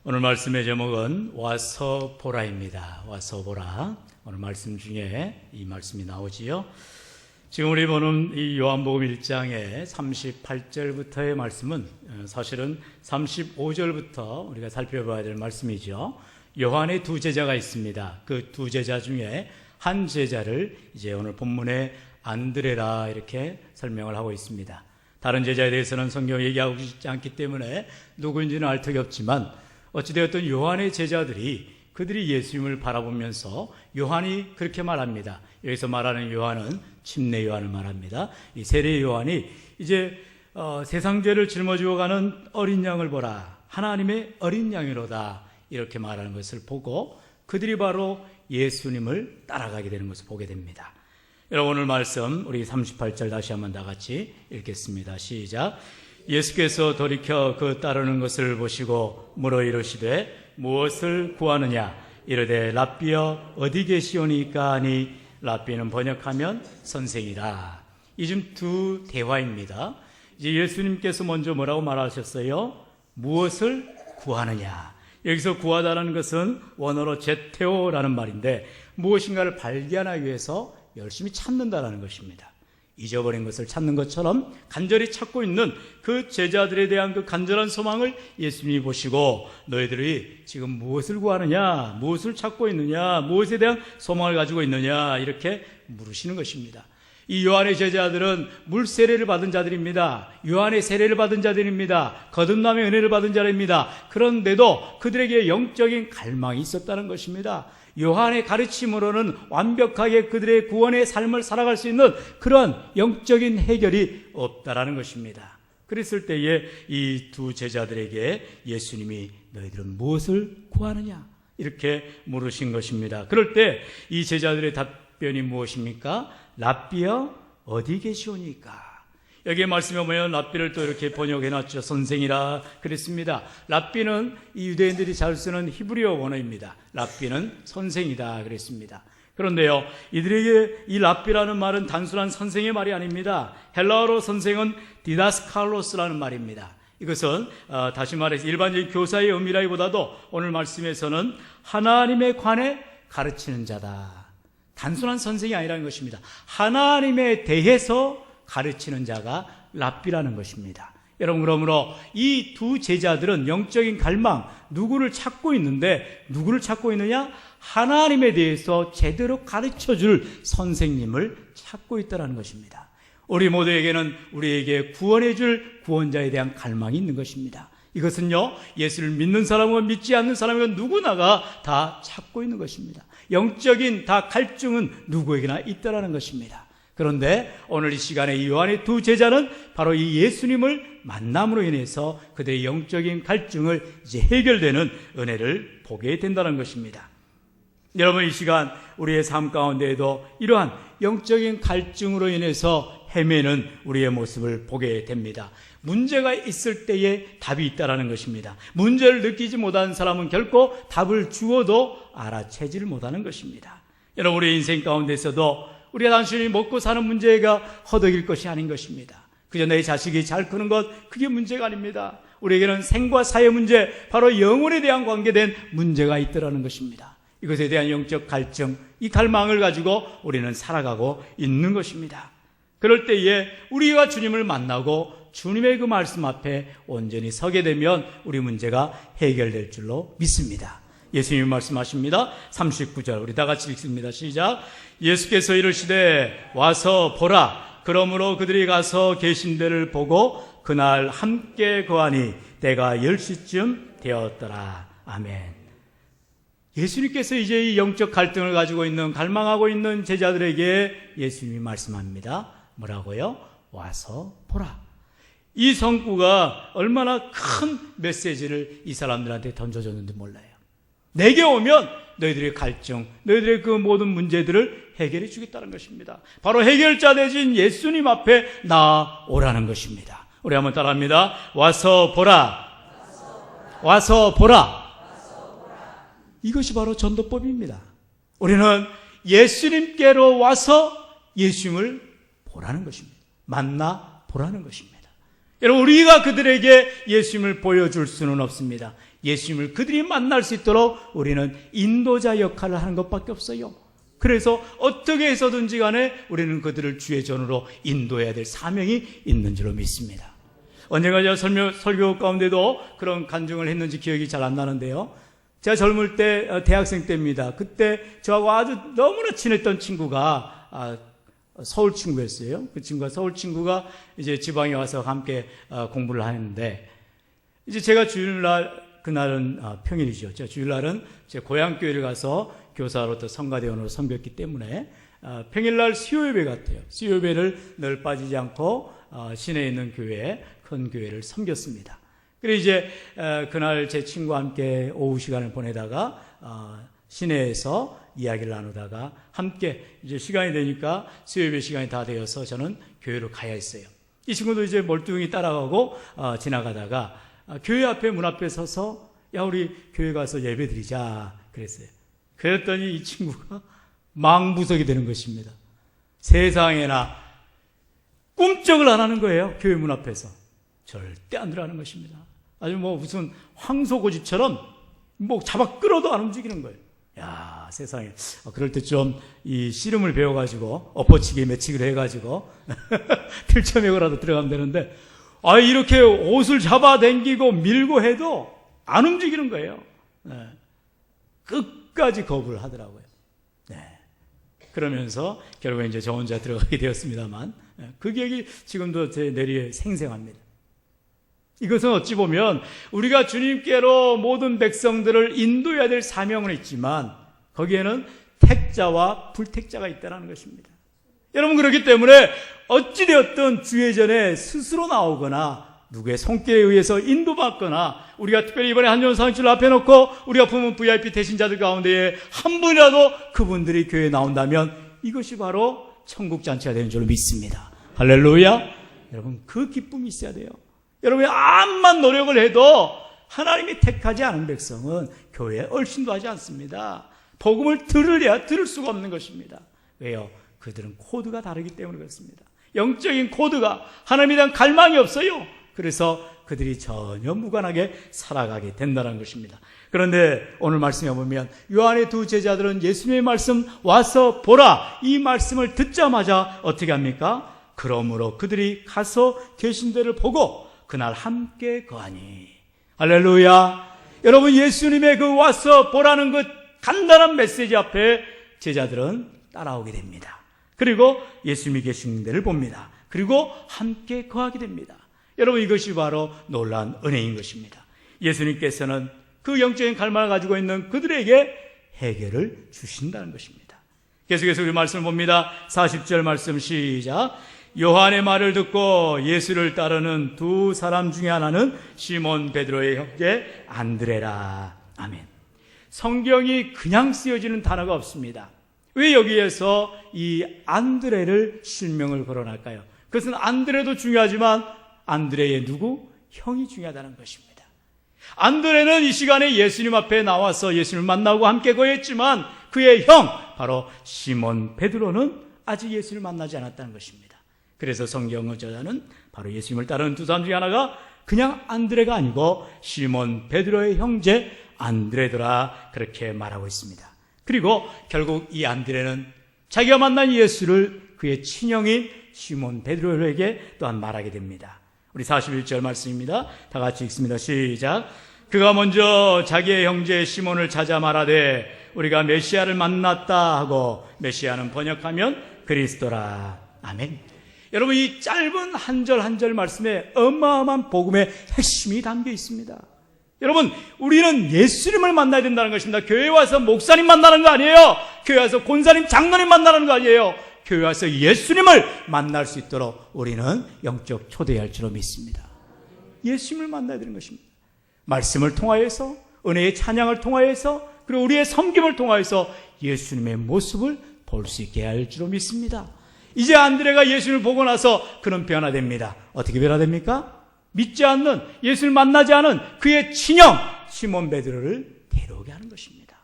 오늘 말씀의 제목은 와서 보라입니다. 와서 보라. 오늘 말씀 중에 이 말씀이 나오지요. 지금 우리 보는 이 요한복음 1장의 38절부터의 말씀은 사실은 35절부터 우리가 살펴봐야 될 말씀이죠. 요한의 두 제자가 있습니다. 그 두 제자 중에 한 제자를 이제 오늘 본문에 안드레라 이렇게 설명을 하고 있습니다. 다른 제자에 대해서는 성경이 얘기하고 있지 않기 때문에 누구인지는 알 턱이 없지만 어찌되었든 요한의 제자들이 그들이 예수님을 바라보면서 요한이 그렇게 말합니다. 여기서 말하는 요한은 침례 요한을 말합니다. 이 세례 요한이 이제 세상 죄를 짊어지고 가는 어린 양을 보라. 하나님의 어린 양이로다. 이렇게 말하는 것을 보고 그들이 바로 예수님을 따라가게 되는 것을 보게 됩니다. 여러분 오늘 말씀 우리 38절 다시 한번 다 같이 읽겠습니다. 시작. 예수께서 돌이켜 그 따르는 것을 보시고 물어 이르시되 무엇을 구하느냐 이르되 랍비여 어디 계시오니까 하니 랍비는 번역하면 선생이라. 이 좀 두 대화입니다. 이제 예수님께서 먼저 뭐라고 말하셨어요? 무엇을 구하느냐. 여기서 구하다라는 것은 원어로 제테오라는 말인데 무엇인가를 발견하기 위해서 열심히 찾는다라는 것입니다. 잊어버린 것을 찾는 것처럼 간절히 찾고 있는 그 제자들에 대한 그 간절한 소망을 예수님이 보시고 너희들이 지금 무엇을 구하느냐, 무엇을 찾고 있느냐, 무엇에 대한 소망을 가지고 있느냐 이렇게 물으시는 것입니다. 이 요한의 제자들은 물 세례를 받은 자들입니다. 요한의 세례를 받은 자들입니다. 거듭남의 은혜를 받은 자들입니다. 그런데도 그들에게 영적인 갈망이 있었다는 것입니다. 요한의 가르침으로는 완벽하게 그들의 구원의 삶을 살아갈 수 있는 그런 영적인 해결이 없다라는 것입니다. 그랬을 때에 이 두 제자들에게 예수님이 너희들은 무엇을 구하느냐 이렇게 물으신 것입니다. 그럴 때 이 제자들의 답변이 무엇입니까? 랍비여 어디 계시오니까. 여기에 말씀해 보면 랍비를 또 이렇게 번역해놨죠. 선생이라 그랬습니다. 랍비는 이 유대인들이 잘 쓰는 히브리어 원어입니다. 랍비는 선생이다 그랬습니다. 그런데요, 이들에게 이 랍비라는 말은 단순한 선생의 말이 아닙니다. 헬라어로 선생은 디다스칼로스라는 말입니다. 이것은 다시 말해서 일반적인 교사의 의미라기보다도 오늘 말씀에서는 하나님에 관해 가르치는 자다. 단순한 선생이 아니라는 것입니다. 하나님에 대해서 가르치는 자가 랍비라는 것입니다. 여러분, 그러므로 이 두 제자들은 영적인 갈망, 누구를 찾고 있는데 누구를 찾고 있느냐? 하나님에 대해서 제대로 가르쳐줄 선생님을 찾고 있다는 것입니다. 우리 모두에게는 우리에게 구원해줄 구원자에 대한 갈망이 있는 것입니다. 이것은요, 예수를 믿는 사람과 믿지 않는 사람과 누구나가 다 찾고 있는 것입니다. 영적인 다 갈증은 누구에게나 있다라는 것입니다. 그런데 오늘 이 시간에 이 요한의 두 제자는 바로 이 예수님을 만남으로 인해서 그들의 영적인 갈증을 이제 해결되는 은혜를 보게 된다는 것입니다. 여러분, 이 시간 우리의 삶 가운데에도 이러한 영적인 갈증으로 인해서 헤매는 우리의 모습을 보게 됩니다. 문제가 있을 때에 답이 있다는 것입니다. 문제를 느끼지 못하는 사람은 결코 답을 주어도 알아채지를 못하는 것입니다. 여러분, 우리의 인생 가운데서도 우리가 단순히 먹고 사는 문제가 허덕일 것이 아닌 것입니다. 그저 내 자식이 잘 크는 것, 그게 문제가 아닙니다. 우리에게는 생과 사의 문제, 바로 영혼에 대한 관계된 문제가 있더라는 것입니다. 이것에 대한 영적 갈증, 이 갈망을 가지고 우리는 살아가고 있는 것입니다. 그럴 때에 우리가 주님을 만나고 주님의 그 말씀 앞에 온전히 서게 되면 우리 문제가 해결될 줄로 믿습니다. 예수님이 말씀하십니다. 39절 우리 다 같이 읽습니다. 시작. 예수께서 이르시되 와서 보라. 그러므로 그들이 가서 계신 데를 보고 그날 함께 거하니 때가 10시쯤 되었더라. 아멘. 예수님께서 이제 이 영적 갈등을 가지고 있는, 갈망하고 있는 제자들에게 예수님이 말씀합니다. 뭐라고요? 와서 보라. 이 성구가 얼마나 큰 메시지를 이 사람들한테 던져줬는지 몰라요. 내게 오면 너희들의 갈증, 너희들의 그 모든 문제들을 해결해 주겠다는 것입니다. 바로 해결자 되신 예수님 앞에 나오라는 것입니다. 우리 한번 따라합니다. 와서 보라. 와서 보라. 이것이 바로 전도법입니다. 우리는 예수님께로 와서 예수님을 보라는 것입니다. 만나 보라는 것입니다. 여러분, 우리가 그들에게 예수님을 보여줄 수는 없습니다. 예수님을 그들이 만날 수 있도록 우리는 인도자 역할을 하는 것밖에 없어요. 그래서 어떻게 해서든지 간에 우리는 그들을 주의 전으로 인도해야 될 사명이 있는 줄로 믿습니다. 언젠가 제가 설교 가운데도 그런 간증을 했는지 기억이 잘 안 나는데요. 제가 젊을 때, 대학생 때입니다. 그때 저하고 아주 너무나 친했던 친구가 서울 친구였어요. 그 친구가 서울 친구가 이제 지방에 와서 함께 공부를 하는데, 이제 제가 주일날, 그날은 평일이죠. 제가 주일날은 제 고향 교회를 가서 교사로 또 성가대원으로 섬겼기 때문에 평일날 수요예배 같아요. 수요예배를 늘 빠지지 않고 시내에 있는 교회, 큰 교회를 섬겼습니다. 그리고 이제 그날 제 친구와 함께 오후 시간을 보내다가 시내에서 이야기를 나누다가 함께 이제 시간이 되니까 수요예배 시간이 다 되어서 저는 교회로 가야 했어요. 이 친구도 이제 멀뚱히 따라가고 지나가다가 교회 앞에 문 앞에 서서 야, 우리 교회 가서 예배 드리자 그랬어요. 그랬더니 이 친구가 망부석이 되는 것입니다. 세상에나 꿈쩍을 안 하는 거예요. 교회 문 앞에서. 절대 안 들어가는 것입니다. 아주 무슨 황소고집처럼 잡아 끌어도 안 움직이는 거예요. 야, 세상에. 그럴 때 좀 이 씨름을 배워가지고 엎어치기 매치기를 해가지고 들쳐매고라도 들어가면 되는데, 이렇게 옷을 잡아당기고 밀고 해도 안 움직이는 거예요. 네. 끝까지 거부를 하더라고요. 네. 그러면서 결국에 이제 저 혼자 들어가게 되었습니다만, 그 기억이 지금도 제 뇌리에 생생합니다. 이것은 어찌 보면 우리가 주님께로 모든 백성들을 인도해야 될 사명은 있지만 거기에는 택자와 불택자가 있다는 것입니다. 여러분, 그렇기 때문에 어찌되었든 주의 전에 스스로 나오거나 누구의 손길에 의해서 인도받거나, 우리가 특별히 이번에 한전 상주를 앞에 놓고 우리가 품은 VIP 대신자들 가운데에 한 분이라도 그분들이 교회에 나온다면 이것이 바로 천국잔치가 되는 줄 믿습니다. 할렐루야. 여러분, 그 기쁨이 있어야 돼요. 여러분이 암만 노력을 해도 하나님이 택하지 않은 백성은 교회에 얼씬도 하지 않습니다. 복음을 들을 수가 없는 것입니다. 왜요? 그들은 코드가 다르기 때문에 그렇습니다. 영적인 코드가, 하나님에 대한 갈망이 없어요. 그래서 그들이 전혀 무관하게 살아가게 된다는 것입니다. 그런데 오늘 말씀에 보면 요한의 두 제자들은 예수님의 말씀 와서 보라, 이 말씀을 듣자마자 어떻게 합니까? 그러므로 그들이 가서 계신 데를 보고 그날 함께 거하니. 할렐루야. 여러분, 예수님의 그 와서 보라는 그 간단한 메시지 앞에 제자들은 따라오게 됩니다. 그리고 예수님이 계신 데를 봅니다. 그리고 함께 거하게 됩니다. 여러분, 이것이 바로 놀라운 은혜인 것입니다. 예수님께서는 그 영적인 갈망을 가지고 있는 그들에게 해결을 주신다는 것입니다. 계속해서 우리 말씀을 봅니다. 40절 말씀 시작. 요한의 말을 듣고 예수를 따르는 두 사람 중에 하나는 시몬 베드로의 형제 안드레라. 아멘. 성경이 그냥 쓰여지는 단어가 없습니다. 왜 여기에서 이 안드레를 실명을 거론할까요? 그것은 안드레도 중요하지만 안드레의 누구? 형이 중요하다는 것입니다. 안드레는 이 시간에 예수님 앞에 나와서 예수님을 만나고 함께 거했지만 그의 형, 바로 시몬 베드로는 아직 예수를 만나지 않았다는 것입니다. 그래서 성경의 저자는 바로 예수님을 따르는 두 사람 중에 하나가 그냥 안드레가 아니고 시몬 베드로의 형제 안드레더라, 그렇게 말하고 있습니다. 그리고 결국 이 안드레는 자기가 만난 예수를 그의 친형인 시몬 베드로에게 또한 말하게 됩니다. 우리 41절 말씀입니다. 다 같이 읽습니다. 시작. 그가 먼저 자기의 형제 시몬을 찾아 말하되 우리가 메시아를 만났다 하고, 메시아는 번역하면 그리스도라. 아멘. 여러분, 이 짧은 한 절 한 절 말씀에 어마어마한 복음의 핵심이 담겨 있습니다. 여러분, 우리는 예수님을 만나야 된다는 것입니다. 교회 와서 목사님 만나는 거 아니에요. 교회 와서 권사님, 장로님 만나는 거 아니에요. 교회 와서 예수님을 만날 수 있도록 우리는 영적 초대할 줄로 믿습니다. 예수님을 만나야 되는 것입니다. 말씀을 통하여서, 은혜의 찬양을 통하여서, 그리고 우리의 섬김을 통하여서 예수님의 모습을 볼 수 있게 할 줄로 믿습니다. 이제 안드레가 예수님을 보고 나서 그는 변화됩니다. 어떻게 변화됩니까? 믿지 않는, 예수를 만나지 않은 그의 친형 시몬 베드로를 데려오게 하는 것입니다.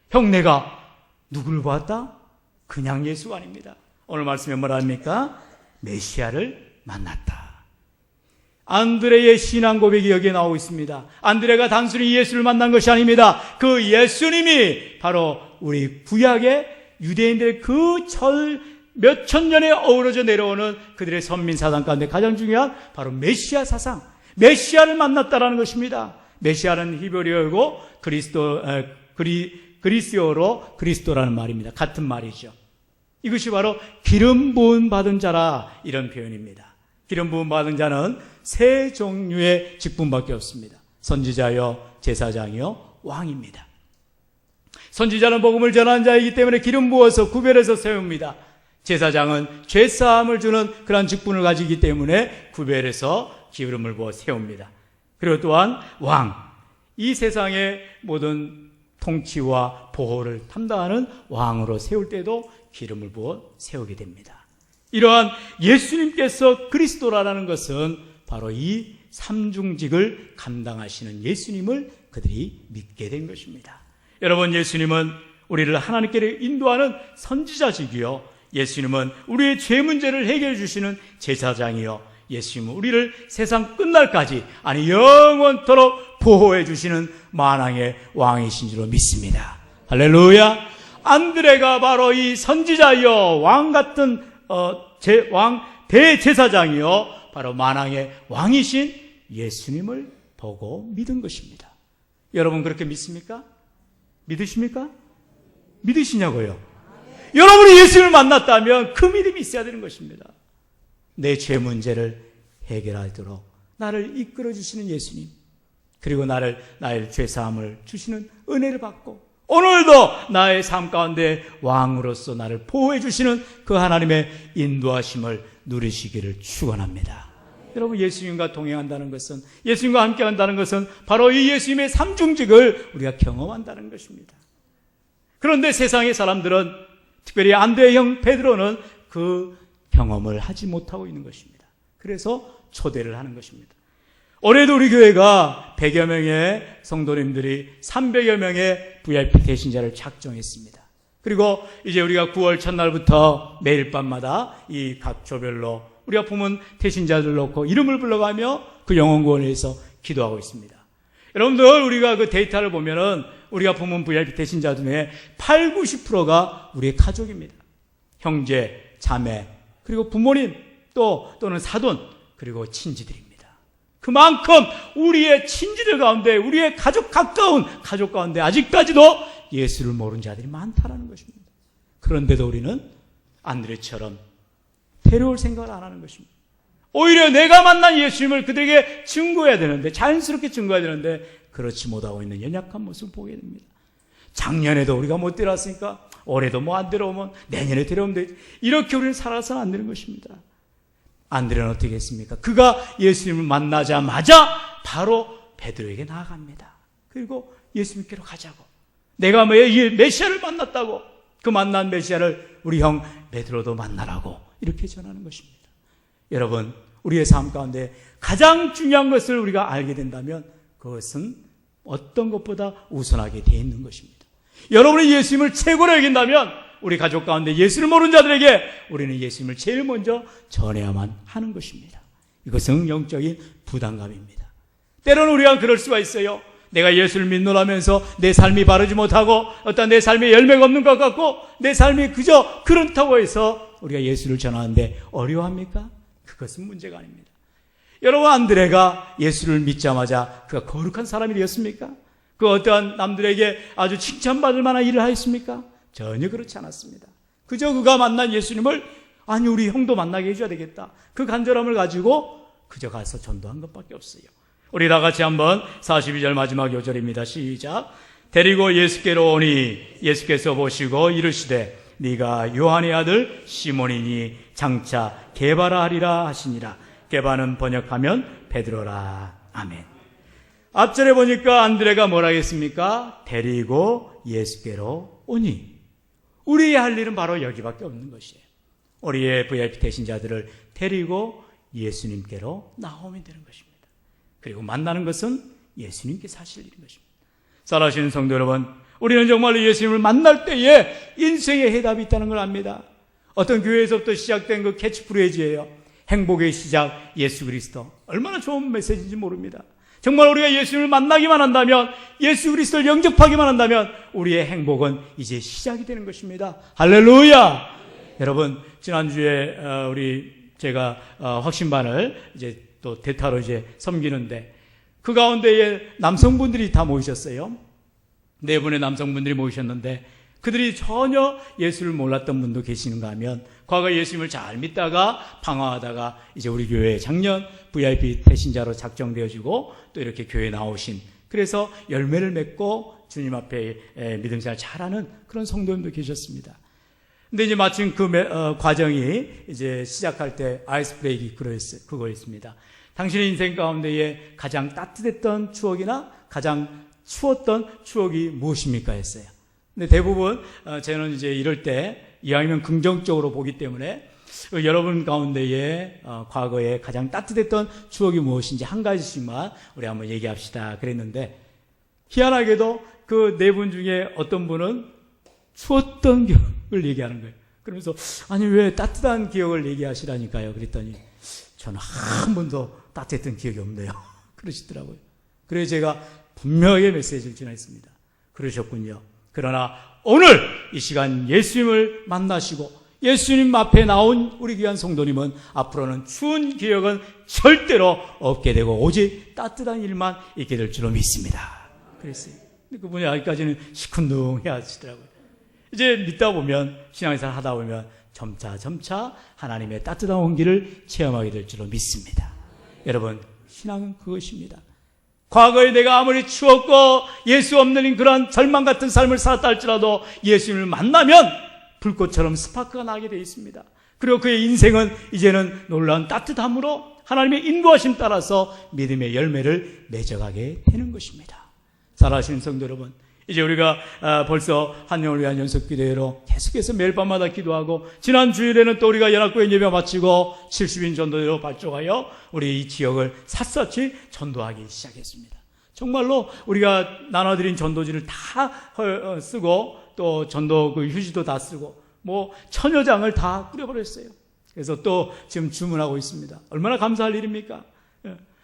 형, 내가 누구를 보았다? 그냥 예수가 아닙니다. 오늘 말씀에 뭐라 합니까? 메시아를 만났다. 안드레의 신앙 고백이 여기에 나오고 있습니다. 안드레가 단순히 예수를 만난 것이 아닙니다. 그 예수님이 바로 우리 구약의 유대인들의 그 몇천 년에 어우러져 내려오는 그들의 선민 사상 가운데 가장 중요한 바로 메시아 사상, 메시아를 만났다라는 것입니다. 메시아는 히브리어이고 그리스어로 그리스도라는 말입니다. 같은 말이죠. 이것이 바로 기름 부음 받은 자라, 이런 표현입니다. 기름 부음 받은 자는 세 종류의 직분밖에 없습니다. 선지자요, 제사장이요, 왕입니다. 선지자는 복음을 전하는 자이기 때문에 기름 부어서 구별해서 세웁니다. 제사장은 죄사함을 주는 그런 직분을 가지기 때문에 구별해서 기름을 부어 세웁니다. 그리고 또한 왕, 이 세상의 모든 통치와 보호를 담당하는 왕으로 세울 때도 기름을 부어 세우게 됩니다. 이러한 예수님께서 그리스도라는 것은 바로 이 삼중직을 감당하시는 예수님을 그들이 믿게 된 것입니다. 여러분, 예수님은 우리를 하나님께로 인도하는 선지자시기요, 예수님은 우리의 죄 문제를 해결해 주시는 제사장이요, 예수님은 우리를 세상 끝날까지, 아니 영원토록 보호해 주시는 만왕의 왕이신 줄로 믿습니다. 할렐루야. 안드레가 바로 이 선지자요, 왕 같은 대제사장이요, 바로 만왕의 왕이신 예수님을 보고 믿은 것입니다. 여러분, 그렇게 믿습니까? 믿으십니까? 믿으시냐고요? 여러분이 예수님을 만났다면 그 믿음이 있어야 되는 것입니다. 내 죄 문제를 해결하도록 나를 이끌어 주시는 예수님, 그리고 나의 죄사함을 주시는 은혜를 받고 오늘도 나의 삶 가운데 왕으로서 나를 보호해 주시는 그 하나님의 인도하심을 누리시기를 축원합니다. 여러분, 예수님과 동행한다는 것은, 예수님과 함께한다는 것은 바로 이 예수님의 삼중직을 우리가 경험한다는 것입니다. 그런데 세상의 사람들은, 특별히 안드레의 형 베드로는 그 경험을 하지 못하고 있는 것입니다. 그래서 초대를 하는 것입니다. 올해도 우리 교회가 100여 명의 성도님들이 300여 명의 VIP 대신자를 작정했습니다. 그리고 이제 우리가 9월 첫날부터 매일 밤마다 이 각 조별로 우리가 품은 대신자들 놓고 이름을 불러가며 그 영혼구원을 위해서 기도하고 있습니다. 여러분들, 우리가 그 데이터를 보면은 우리가 품은 VIP 대신자 중에 80, 90%가 우리의 가족입니다. 형제, 자매, 그리고 부모님, 또는 사돈, 그리고 친지들입니다. 그만큼 우리의 친지들 가운데, 우리의 가까운 가족 가운데 아직까지도 예수를 모르는 자들이 많다라는 것입니다. 그런데도 우리는 안드레처럼 데려올 생각을 안 하는 것입니다. 오히려 내가 만난 예수님을 그들에게 증거해야 되는데, 자연스럽게 증거해야 되는데 그렇지 못하고 있는 연약한 모습을 보게 됩니다. 작년에도 우리가 못 데려왔으니까 올해도 뭐 안 데려오면 내년에 데려오면 되지, 이렇게 우리는 살아서는 안 되는 것입니다. 안드레는 어떻게 했습니까? 그가 예수님을 만나자마자 바로 베드로에게 나아갑니다. 그리고 예수님께로 가자고, 내가 메시아를 만났다고, 그 만난 메시아를 우리 형 베드로도 만나라고 이렇게 전하는 것입니다. 여러분, 우리의 삶 가운데 가장 중요한 것을 우리가 알게 된다면 그것은 어떤 것보다 우선하게 되어 있는 것입니다. 여러분이 예수님을 최고로 여긴다면 우리 가족 가운데 예수를 모르는 자들에게 우리는 예수님을 제일 먼저 전해야만 하는 것입니다. 이것은 영적인 부담감입니다. 때로는 우리가 그럴 수가 있어요. 내가 예수를 믿노라면서 내 삶이 바르지 못하고 어떤 내 삶에 열매가 없는 것 같고 내 삶이 그저 그렇다고 해서 우리가 예수를 전하는데 어려워합니까? 그것은 문제가 아닙니다. 여러분, 안드레가 예수를 믿자마자 그가 거룩한 사람이 되었습니까? 그 어떠한 남들에게 아주 칭찬받을 만한 일을 하였습니까? 전혀 그렇지 않았습니다. 그저 그가 만난 예수님을, 아니 우리 형도 만나게 해줘야 되겠다, 그 간절함을 가지고 그저 가서 전도한 것밖에 없어요. 우리 다 같이 한번 42절 마지막 요절입니다. 시작. 데리고 예수께로 오니 예수께서 보시고 이르시되 네가 요한의 아들 시몬이니 장차 게바라 하리라 하시니라. 게바는 번역하면 베드로라. 아멘. 앞절에 보니까 안드레가 뭐라 했습니까? 데리고 예수께로 오니. 우리의 할 일은 바로 여기밖에 없는 것이에요. 우리의 VIP 대신자들을 데리고 예수님께로 나오면 되는 것입니다. 그리고 만나는 것은 예수님께서 하실 일인 것입니다. 살아계신 성도 여러분, 우리는 정말로 예수님을 만날 때에 인생의 해답이 있다는 걸 압니다. 어떤 교회에서부터 시작된 그 캐치프레이즈예요. 행복의 시작 예수 그리스도. 얼마나 좋은 메시지인지 모릅니다. 정말 우리가 예수님을 만나기만 한다면, 예수 그리스도를 영접하기만 한다면 우리의 행복은 이제 시작이 되는 것입니다. 할렐루야! 여러분, 지난주에 제가 확신반을 이제 또 대타로 이제 섬기는데 그 가운데에 남성분들이 다 모이셨어요. 4분의 남성분들이 모이셨는데 그들이 전혀 예수를 몰랐던 분도 계시는가 하면, 과거 예수님을 잘 믿다가 방황하다가 이제 우리 교회에 작년 VIP 태신자로 작정되어지고 또 이렇게 교회에 나오신, 그래서 열매를 맺고 주님 앞에 믿음 생활 잘하는 그런 성도님도 계셨습니다. 근데 이제 마침 그 과정이 이제 시작할 때 아이스 브레이크 그거였습니다. 당신의 인생 가운데에 가장 따뜻했던 추억이나 가장 추웠던 추억이 무엇입니까? 했어요. 근데 대부분 저는 이제 이럴 때 이왕이면 긍정적으로 보기 때문에 여러분 가운데에 과거에 가장 따뜻했던 추억이 무엇인지 한 가지씩만 우리 한번 얘기합시다 그랬는데, 희한하게도 그 4분 중에 어떤 분은 추웠던 기억을 얘기하는 거예요. 그러면서 아니 왜 따뜻한 기억을 얘기하시라니까요 그랬더니 저는 한 번도 따뜻했던 기억이 없네요 그러시더라고요. 그래서 제가 분명하게 메시지를 전했습니다. 그러셨군요. 그러나 오늘 이 시간 예수님을 만나시고 예수님 앞에 나온 우리 귀한 성도님은 앞으로는 추운 기억은 절대로 없게 되고 오직 따뜻한 일만 있게 될 줄로 믿습니다. 그랬어요. 근데 그분이 아직까지는 시큰둥해 하시더라고요. 이제 믿다 보면, 신앙생활 하다 보면 점차 하나님의 따뜻한 온기를 체험하게 될 줄로 믿습니다. 여러분, 신앙은 그것입니다. 과거에 내가 아무리 추웠고 예수 없는 그런 절망 같은 삶을 살았다 할지라도 예수님을 만나면 불꽃처럼 스파크가 나게 되어 있습니다. 그리고 그의 인생은 이제는 놀라운 따뜻함으로 하나님의 인도하심 따라서 믿음의 열매를 맺어가게 되는 것입니다. 사랑하시는 성도 여러분, 이제 우리가 벌써 한영을 위한 연속기도회로 계속해서 매일 밤마다 기도하고, 지난 주일에는 또 우리가 연합교회 예배 마치고 70인 전도대로 발족하여 우리 이 지역을 샅샅이 전도하기 시작했습니다. 정말로 우리가 나눠드린 전도지를 다 쓰고 또 전도 그 휴지도 다 쓰고 뭐 천여장을 다 뿌려버렸어요. 그래서 또 지금 주문하고 있습니다. 얼마나 감사할 일입니까?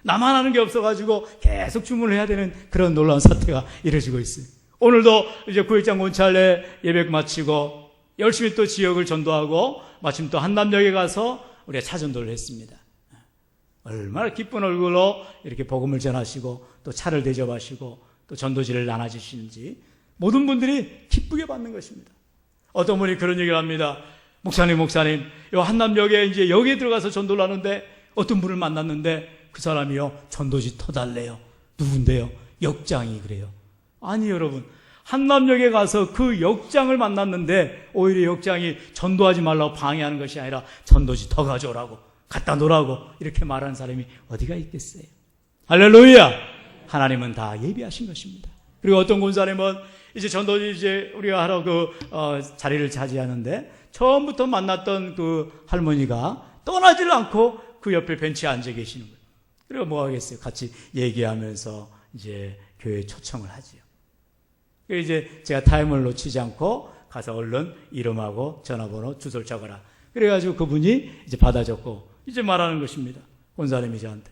나만 하는 게 없어가지고 계속 주문을 해야 되는 그런 놀라운 사태가 이루어지고 있어요. 오늘도 이제 9일장 곤찰레 예배 마치고 열심히 또 지역을 전도하고 마침 또 한남역에 가서 우리가 차전도를 했습니다. 얼마나 기쁜 얼굴로 이렇게 복음을 전하시고 또 차를 대접하시고 또 전도지를 나눠주시는지 모든 분들이 기쁘게 받는 것입니다. 어떤 분이 그런 얘기를 합니다. 목사님, 요 한남역에 이제 여기에 들어가서 전도를 하는데 어떤 분을 만났는데 그 사람이요, 전도지 터달래요. 누군데요? 역장이 그래요. 아니 여러분, 한남역에 가서 그 역장을 만났는데 오히려 역장이 전도하지 말라고 방해하는 것이 아니라 전도지 더 가져오라고, 갖다 놓으라고 이렇게 말하는 사람이 어디가 있겠어요? 할렐루야! 하나님은 다 예비하신 것입니다. 그리고 어떤 권사님은 이제 전도지 이제 우리가 하러 자리를 차지하는데 처음부터 만났던 그 할머니가 떠나질 않고 그 옆에 벤치에 앉아 계시는 거예요. 그리고 뭐 하겠어요? 같이 얘기하면서 이제 교회에 초청을 하지요. 이제 제가 타임을 놓치지 않고 가서 얼른 이름하고 전화번호, 주소를 적어라. 그래가지고 그분이 이제 받아줬고 이제 말하는 것입니다. 권사님이 저한테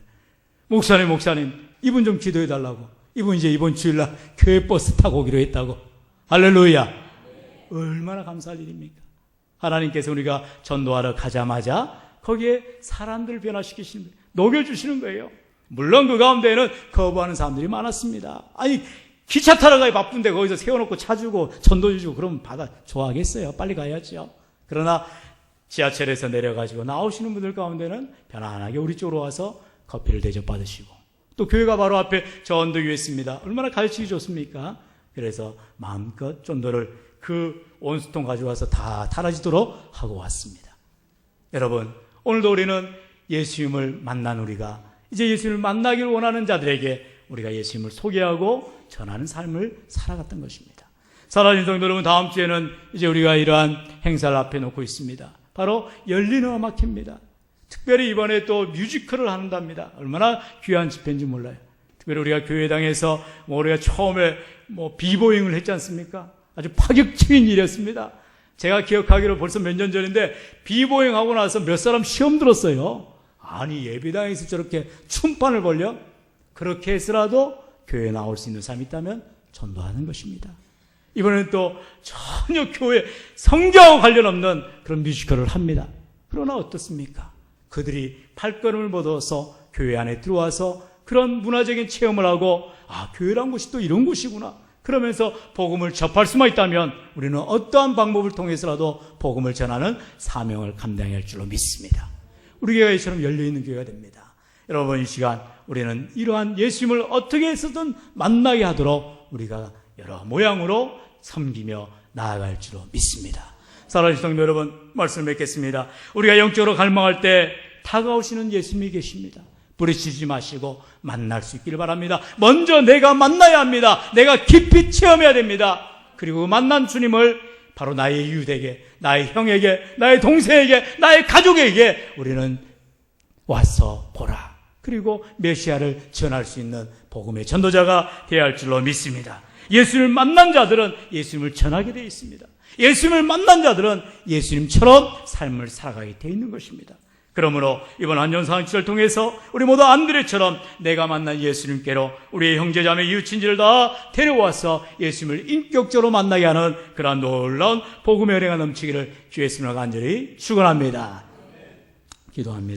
목사님 이분 좀 기도해달라고. 이분 이제 이번 주일날 교회 버스 타고 오기로 했다고. 할렐루야. 얼마나 감사할 일입니까? 하나님께서 우리가 전도하러 가자마자 거기에 사람들을 변화시키시는 거예요. 녹여주시는 거예요. 물론 그 가운데에는 거부하는 사람들이 많았습니다. 아니 기차 타러 가기 바쁜데 거기서 세워놓고 차 주고 전도 주고 그러면 좋아하겠어요. 빨리 가야죠. 그러나 지하철에서 내려가지고 나오시는 분들 가운데는 편안하게 우리 쪽으로 와서 커피를 대접받으시고 또 교회가 바로 앞에 저 언덕 위에 있습니다. 얼마나 가르치기 좋습니까? 그래서 마음껏 전도를 그 온수통 가져와서 다 달아지도록 하고 왔습니다. 여러분, 오늘도 우리는 예수님을 만난 우리가 이제 예수님을 만나기를 원하는 자들에게 우리가 예수님을 소개하고 전하는 삶을 살아갔던 것입니다. 사랑하는 성도 여러분, 다음 주에는 이제 우리가 이러한 행사를 앞에 놓고 있습니다. 바로 열린 음악회입니다. 특별히 이번에 또 뮤지컬을 한답니다. 얼마나 귀한 집회인지 몰라요. 특별히 우리가 교회당에서 우리가 처음에 비보잉을 했지 않습니까? 아주 파격적인 일이었습니다. 제가 기억하기로 벌써 몇 년 전인데 비보잉 하고 나서 몇 사람 시험 들었어요. 아니 예배당에서 저렇게 춤판을 벌려? 그렇게 해서라도 교회에 나올 수 있는 사람이 있다면 전도하는 것입니다. 이번에는 또 전혀 교회 성경과 관련 없는 그런 뮤지컬을 합니다. 그러나 어떻습니까? 그들이 발걸음을 걷어서 교회 안에 들어와서 그런 문화적인 체험을 하고 교회란 곳이 또 이런 곳이구나. 그러면서 복음을 접할 수만 있다면 우리는 어떠한 방법을 통해서라도 복음을 전하는 사명을 감당해야 할 줄로 믿습니다. 우리 교회가 이처럼 열려있는 교회가 됩니다. 여러분 이 시간 우리는 이러한 예수님을 어떻게 해서든 만나게 하도록 우리가 여러 모양으로 섬기며 나아갈 줄로 믿습니다. 사랑하는 성도 여러분, 말씀을 맺겠습니다. 우리가 영적으로 갈망할 때 다가오시는 예수님이 계십니다. 부르시지 마시고 만날 수 있기를 바랍니다. 먼저 내가 만나야 합니다. 내가 깊이 체험해야 됩니다. 그리고 만난 주님을 바로 나의 이웃에게, 나의 형에게, 나의 동생에게, 나의 가족에게 우리는 와서 보라. 그리고 메시아를 전할 수 있는 복음의 전도자가 되어야 할 줄로 믿습니다. 예수님을 만난 자들은 예수님을 전하게 되어 있습니다. 예수님을 만난 자들은 예수님처럼 삶을 살아가게 되어 있는 것입니다. 그러므로 이번 안전상치를 통해서 우리 모두 안드레처럼 내가 만난 예수님께로 우리의 형제자매 이웃친지를 다 데려와서 예수님을 인격적으로 만나게 하는 그러한 놀라운 복음의 은혜가 넘치기를 주의 이름으로 간절히 축원합니다. 기도합니다.